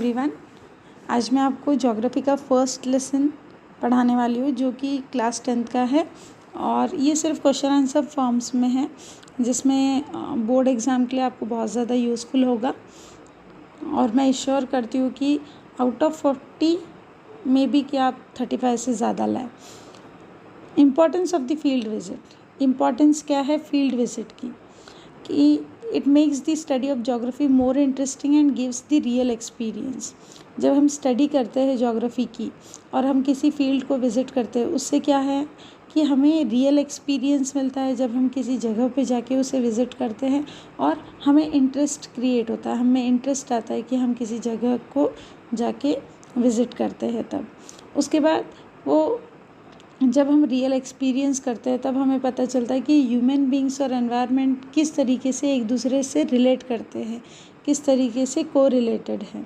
Everyone. आज मैं आपको ज्योग्राफी का फर्स्ट लेसन पढ़ाने वाली हूँ जो कि क्लास 10th का है और ये सिर्फ क्वेश्चन आंसर फॉर्म्स में है जिसमें बोर्ड एग्ज़ाम के लिए आपको बहुत ज़्यादा यूज़फुल होगा। और मैं श्योर करती हूँ कि आउट ऑफ 40 में भी कि आप 35 से ज़्यादा लाए। Importance of the field visit. Importance क्या है फील्ड विजिट की कि it makes the study of geography more interesting and gives the real experience. जब हम स्टडी करते हैं जोग्राफी की और हम किसी फील्ड को विज़िट करते हैं उससे क्या है कि हमें रियल एक्सपीरियंस मिलता है। जब हम किसी जगह पे जाके उसे विज़िट करते हैं और हमें इंटरेस्ट क्रिएट होता है, हमें इंटरेस्ट आता है कि हम किसी जगह को जाके विज़िट करते हैं। तब उसके बाद वो जब हम रियल एक्सपीरियंस करते हैं तब हमें पता चलता है कि ह्यूमन बींग्स और एनवायरनमेंट किस तरीके से एक दूसरे से रिलेट करते हैं, किस तरीके से को रिलेटेड है।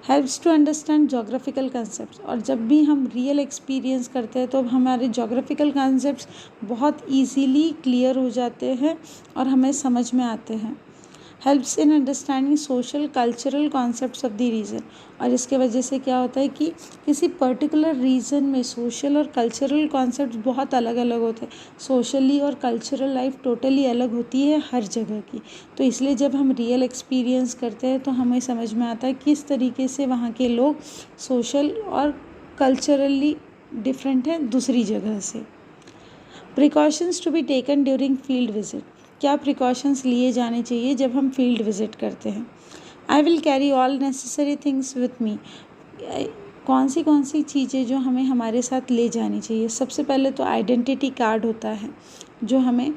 Helps to understand geographical concepts. और जब भी हम रियल एक्सपीरियंस करते हैं तो हमारे जोग्राफिकल कंसेप्ट्स बहुत ईजीली क्लियर हो जाते हैं और हमें समझ में आते हैं। Helps in understanding social cultural concepts of the region. और इसके वजह से क्या होता है कि किसी पर्टिकुलर रीजन में सोशल और कल्चरल कॉन्सेप्ट्स बहुत अलग अलग होते हैं। सोशली और कल्चरल लाइफ टोटली अलग होती है हर जगह की। तो इसलिए जब हम रियल एक्सपीरियंस करते हैं तो हमें समझ में आता है किस तरीके से वहाँ के लोग सोशल और कल्चरली डिफरेंट हैं दूसरी जगह से। Precautions to be taken during field visit. क्या प्रिकॉशंस लिए जाने चाहिए जब हम फील्ड विज़िट करते हैं। I will carry all necessary things with me. कौन सी चीज़ें जो हमें हमारे साथ ले जानी चाहिए। सबसे पहले तो आइडेंटिटी कार्ड होता है जो हमें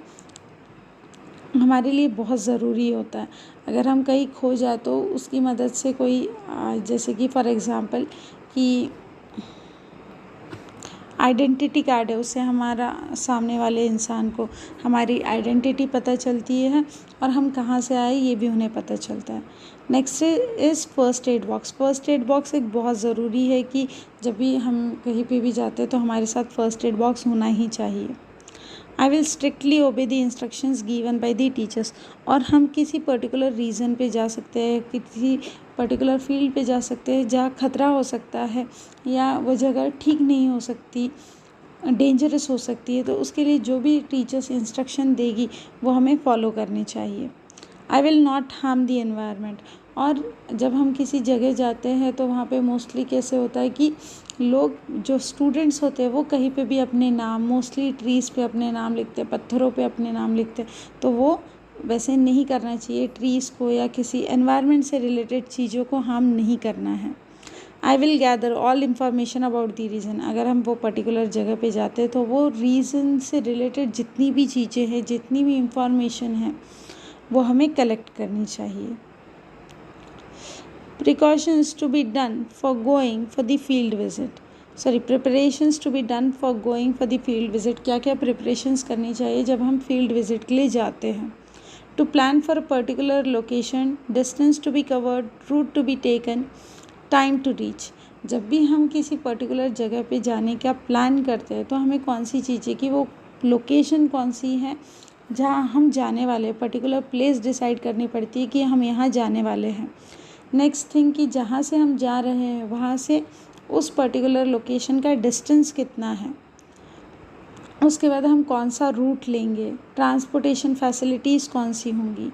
हमारे लिए बहुत ज़रूरी होता है। अगर हम कहीं खो जाए तो उसकी मदद से कोई जैसे कि फॉर एग्ज़ाम्पल कि आइडेंटिटी कार्ड है, उससे हमारा सामने वाले इंसान को हमारी आइडेंटिटी पता चलती है और हम कहाँ से आए ये भी उन्हें पता चलता है। Next is first aid box. First aid box एक बहुत ज़रूरी है कि जब भी हम कहीं पे भी जाते हैं तो हमारे साथ फर्स्ट एड बॉक्स होना ही चाहिए। I will strictly obey the instructions given by the teachers. और हम किसी पर्टिकुलर रीज़न पे जा सकते हैं, किसी पर्टिकुलर फील्ड पे जा सकते हैं जहाँ खतरा हो सकता है या वो जगह ठीक नहीं हो सकती, डेंजरस हो सकती है, तो उसके लिए जो भी टीचर्स इंस्ट्रक्शन देगी वो हमें फॉलो करनी चाहिए। I will not harm the environment. और जब हम किसी जगह जाते हैं तो वहाँ पे मोस्टली कैसे होता है कि लोग जो स्टूडेंट्स होते हैं वो कहीं पे भी अपने नाम, मोस्टली ट्रीज़ पे अपने नाम लिखते हैं, पत्थरों पे अपने नाम लिखते हैं, तो वो वैसे नहीं करना चाहिए। ट्रीज़ को या किसी एनवायरनमेंट से रिलेटेड चीज़ों को हार्म नहीं करना है। I will gather all information about the reason. अगर हम वो पर्टिकुलर जगह पे जाते हैं तो वो रीज़न से रिलेटेड जितनी भी चीज़ें हैं, जितनी भी इंफॉर्मेशन है वो हमें कलेक्ट करनी चाहिए। Precautions to be done for going for the field visit. Preparations to be done for going for the field visit. क्या क्या preparations करनी चाहिए जब हम field visit के लिए जाते हैं। To plan for a particular location, distance to be covered, route to be taken, time to reach. जब भी हम किसी पर्टिकुलर जगह पे जाने का प्लान करते हैं तो हमें कौन सी चीज़ें की वो लोकेशन कौन सी है जहाँ हम जाने वाले हैं, पर्टिकुलर प्लेस डिसाइड करनी पड़ती है कि हम यहाँ जाने वाले हैं। नेक्स्ट थिंग कि जहाँ से हम जा रहे हैं वहाँ से उस पर्टिकुलर लोकेशन का डिस्टेंस कितना है। उसके बाद हम कौन सा रूट लेंगे, ट्रांसपोर्टेशन फैसिलिटीज़ कौन सी होंगी,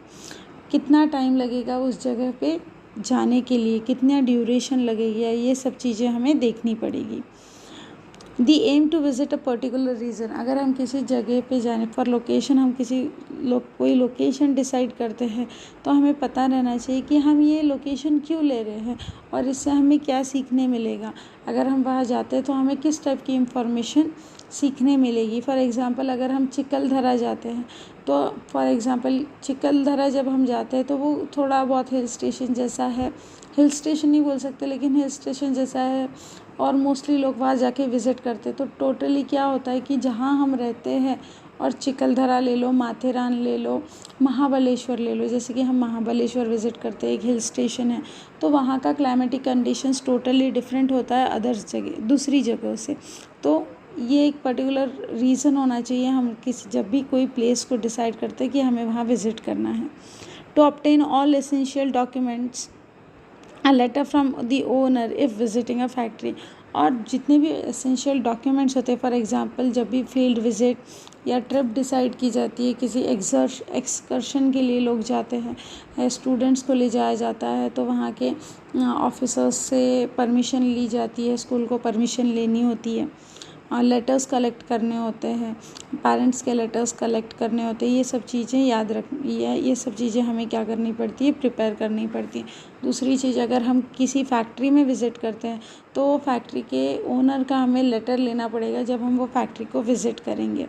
कितना टाइम लगेगा उस जगह पे जाने के लिए, कितना ड्यूरेशन लगेगा, ये सब चीज़ें हमें देखनी पड़ेगी। The aim to visit a particular reason. अगर हम किसी जगह पे जाने फॉर लोकेशन, हम कोई लोकेशन डिसाइड करते हैं तो हमें पता रहना चाहिए कि हम ये लोकेशन क्यों ले रहे हैं और इससे हमें क्या सीखने मिलेगा। अगर हम वहाँ जाते हैं तो हमें किस टाइप की इंफॉर्मेशन सीखने मिलेगी। फॉर एग्ज़ाम्पल अगर हम चिकलधरा जाते हैं तो फॉर एग्ज़ाम्पल चिकलधरा जब हम जाते हैं तो वो थोड़ा बहुत हिल स्टेशन जैसा है, हिल स्टेशन नहीं बोल सकते लेकिन हिल स्टेशन जैसा है और मोस्टली लोग वहाँ जाके विज़िट करते हैं। तो टोटली क्या होता है कि जहाँ हम रहते हैं और चिकलधरा ले लो, माथेरान ले लो, महाबलेश्वर ले लो, जैसे कि हम महाबलेश्वर विज़िट करते हैं, एक हिल स्टेशन है, तो वहाँ का क्लाइमेटिक कंडीशंस टोटली डिफरेंट होता है अदर्स जगह दूसरी जगह से। तो ये एक पर्टिकुलर रीज़न होना चाहिए हम जब भी कोई प्लेस को डिसाइड करते हैं कि हमें वहाँ विज़िट करना है। To obtain all essential documents a letter from the owner if visiting a factory. और जितने भी एसेंशियल डॉक्यूमेंट्स होते हैं, फॉर एग्जांपल जब भी फील्ड विजिट या ट्रिप डिसाइड की जाती है, किसी एक्सकर्शन के लिए लोग जाते हैं, स्टूडेंट्स को ले जाया जाता है, तो वहाँ के ऑफिसर्स से परमिशन ली जाती है, स्कूल को परमिशन लेनी होती है, लेटर्स कलेक्ट करने होते हैं, पेरेंट्स के लेटर्स कलेक्ट करने होते हैं। ये सब चीज़ें याद रख ये सब चीज़ें हमें क्या करनी पड़ती है, प्रिपेयर करनी पड़ती है। दूसरी चीज़, अगर हम किसी फैक्ट्री में विज़िट करते हैं तो फैक्ट्री के ओनर का हमें लेटर लेना पड़ेगा जब हम वो फैक्ट्री को विज़िट करेंगे।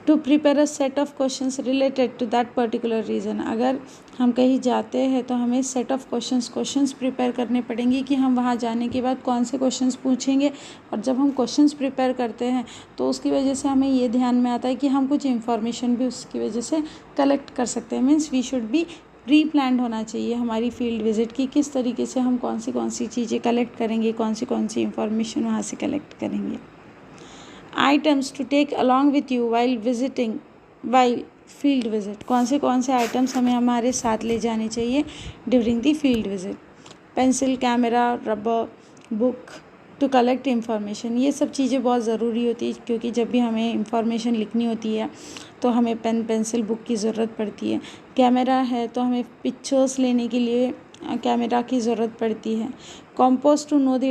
To prepare a set of questions related to that particular reason. अगर हम कहीं जाते हैं तो हमें सेट ऑफ क्वेश्चंस प्रिपेयर करने पड़ेंगे कि हम वहाँ जाने के बाद कौन से क्वेश्चंस पूछेंगे। और जब हम क्वेश्चंस प्रिपेयर करते हैं तो उसकी वजह से हमें ये ध्यान में आता है कि हम कुछ इन्फॉर्मेशन भी उसकी वजह से कलेक्ट कर सकते हैं। Means we should be pre planned होना चाहिए हमारी फील्ड विजिट की, किस तरीके से हम कौन सी चीज़ें कलेक्ट करेंगे, कौन सी इन्फॉर्मेशन वहाँ से कलेक्ट करेंगे। Items to take along with you while field visit. कौन से आइटम्स हमें हमारे साथ ले जाने चाहिए during the field visit. Pencil, camera, rubber, book to collect information. ये सब चीज़ें बहुत ज़रूरी होती है, क्योंकि जब भी हमें इन्फॉर्मेशन लिखनी होती है तो हमें पेन, पेंसिल, बुक की ज़रूरत पड़ती है। कैमरा है तो हमें पिक्चर्स लेने के लिए कैमरा की ज़रूरत पड़ती है। Compass to know the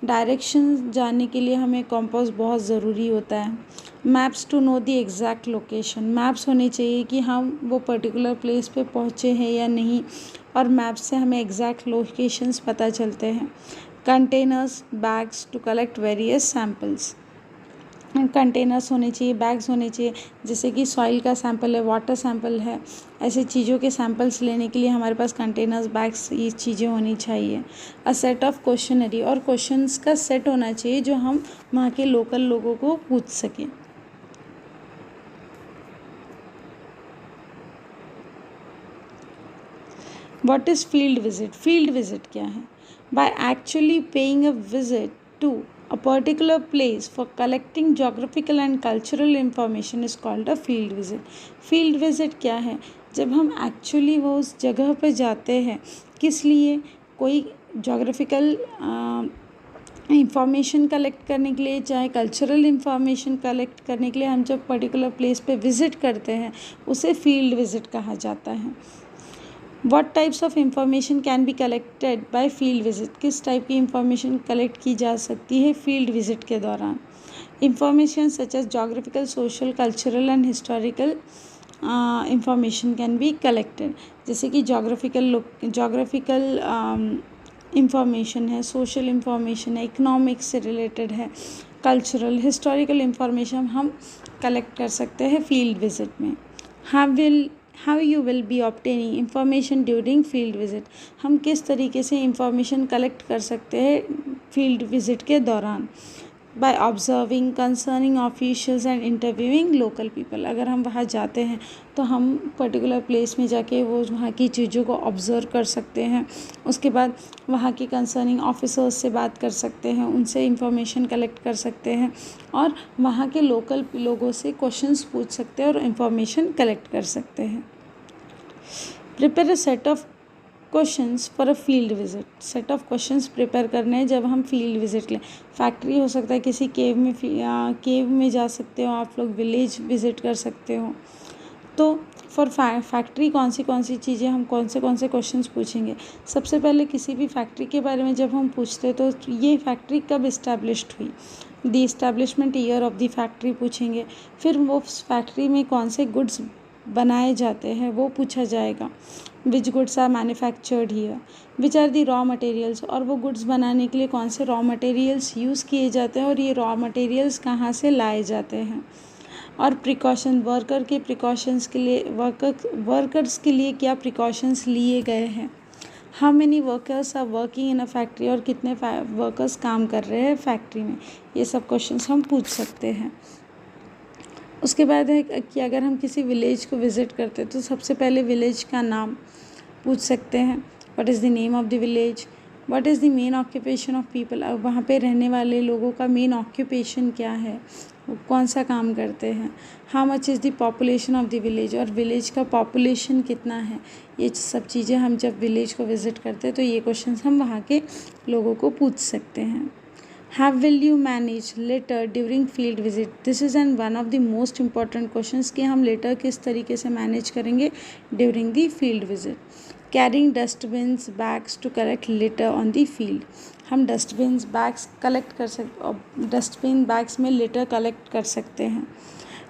directions जानने के लिए हमें कॉम्पोस बहुत ज़रूरी होता है। Maps to know the exact location. Maps होने चाहिए कि हम वो पर्टिकुलर प्लेस पे पहुँचे हैं या नहीं, और मैप्स से हमें एग्जैक्ट लोकेशंस पता चलते हैं। Containers, bags to collect various samples. Containers होने चाहिए, बैग्स होने चाहिए, जैसे कि सॉइल का सैंपल है, वाटर सैंपल है, ऐसे चीज़ों के सैंपल्स लेने के लिए हमारे पास कंटेनर्स, बैग्स, ये चीज़ें होनी चाहिए। अ सेट ऑफ क्वेश्चनरी, और क्वेश्चंस का सेट होना चाहिए जो हम वहाँ के लोकल लोगों को पूछ सकें। What is field visit? Field visit क्या है? By actually paying a visit to a particular place for collecting geographical and cultural information is called a field visit. field visit क्या है? जब हम एक्चुअली वो उस जगह पे जाते हैं, किस लिए? कोई जोग्राफिकल इंफॉर्मेशन कलेक्ट करने के लिए, चाहे कल्चरल इंफॉर्मेशन कलेक्ट करने के लिए हम जब पर्टिकुलर प्लेस पे विज़िट करते हैं, उसे फील्ड विज़िट कहा जाता है। What types of information can be collected by field visit? किस टाइप की इंफॉर्मेशन कलेक्ट की जा सकती है फील्ड विजिट के दौरान? Information such as geographical, social, cultural and historical information can be collected. जैसे कि जोग्राफिकल इंफॉर्मेशन है, सोशल इंफॉर्मेशन है, इकोनॉमिक्स से रिलेटेड है, कल्चरल, हिस्टोरिकल इंफॉर्मेशन हम कलेक्ट कर सकते हैं फील्ड विजिट में। How you will be obtaining information during field visit? हम किस तरीके से इंफॉर्मेशन कलेक्ट कर सकते हैं फील्ड विजिट के दौरान? By observing concerning officials and interviewing local people. अगर हम वहाँ जाते हैं तो हम पर्टिकुलर प्लेस में जाके वो वहाँ की चीज़ों को ऑब्ज़र्व कर सकते हैं, उसके बाद वहाँ के कंसर्निंग ऑफिसर्स से बात कर सकते हैं, उनसे इंफॉर्मेशन कलेक्ट कर सकते हैं, और वहाँ के लोकल लोगों से क्वेश्चंस पूछ सकते हैं और इंफॉर्मेशन कलेक्ट कर सकते हैं। Prepare a set of questions for a field visit. Set of questions prepare करने हैं जब हम फील्ड विजिट लें। फैक्ट्री हो सकता है, किसी केव में जा सकते हो आप लोग, विलेज विजिट कर सकते हो। तो फॉर फैक्ट्री कौन सी चीज़ें हम कौन से क्वेश्चंस पूछेंगे? सबसे पहले किसी भी फैक्ट्री के बारे में जब हम पूछते हैं तो ये फैक्ट्री कब इस्टेब्लिश्ड हुई, the establishment year of the factory पूछेंगे। फिर वो फैक्ट्री में कौन से गुड्स बनाए जाते हैं वो पूछा जाएगा। Which goods are manufactured here, which are the raw materials, और वो गुड्स बनाने के लिए कौन से रॉ मटेरियल्स यूज़ किए जाते हैं और ये रॉ मटेरियल्स कहाँ से लाए जाते हैं। और प्रिकॉशन, वर्कर्स के लिए क्या प्रिकॉशंस लिए गए हैं। How many workers are working in a factory, और कितने वर्कर्स काम कर रहे हैं फैक्ट्री में। ये सब क्वेश्चंस हम पूछ सकते हैं। उसके बाद है कि अगर हम किसी विलेज को विज़िट करते हैं तो सबसे पहले विलेज का नाम पूछ सकते हैं। What is the name of the village, what is the main occupation of people, अब वहाँ पे रहने वाले लोगों का मेन ऑक्यूपेशन क्या है, वो कौन सा काम करते हैं। How much is the population of the village, और विलेज का पॉपुलेशन कितना है। ये सब चीज़ें हम जब विलेज को विज़िट करते हैं तो ये क्वेश्चंस हम वहाँ के लोगों को पूछ सकते हैं। How will you manage litter during field visit? This is one of the most important questions कि हम litter किस तरीके से मैनेज करेंगे during the field visit. Carrying dustbins, bags to collect litter on the field. हम dustbins bags collect कर सकते और डस्टबिन बैग्स में लिटर कलेक्ट कर सकते हैं।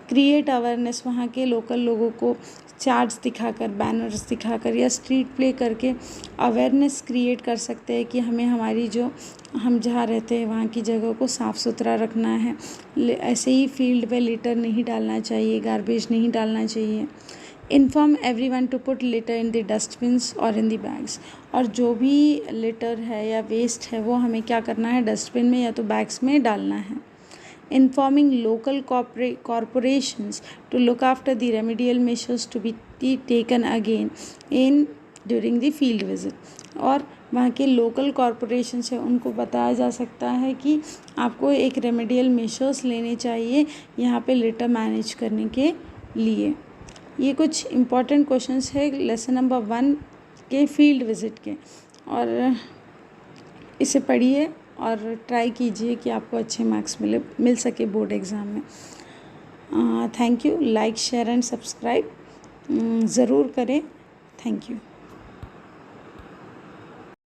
क्रिएट अवेयरनेस, वहाँ के लोकल लोगों को चार्ट्स दिखाकर, बैनर्स दिखाकर या स्ट्रीट प्ले करके अवेयरनेस क्रिएट कर सकते हैं कि हमें हमारी जो हम जहाँ रहते हैं वहाँ की जगह को साफ़ सुथरा रखना है। ऐसे ही फील्ड पे लिटर नहीं डालना चाहिए, गार्बेज नहीं डालना चाहिए। Inform everyone to put litter in the dustbins और इन द बैग्स, और जो भी लिटर है या वेस्ट है वो हमें क्या करना है, डस्टबिन में या तो बैग्स में डालना है। Informing local corporations to look after the remedial measures to be taken again during the field visit, और वहाँ के लोकल कॉरपोरेशन से उनको बताया जा सकता है कि आपको एक रेमेडियल मेजर्स लेने चाहिए यहाँ पे लिटर मैनेज करने के लिए। ये कुछ इम्पॉर्टेंट क्वेश्चंस है लेसन नंबर 1 के फील्ड विज़िट के, और इसे पढ़िए और ट्राई कीजिए कि आपको अच्छे मार्क्स मिल सके बोर्ड एग्ज़ाम में। Thank you. Like share and subscribe ज़रूर करें। Thank you.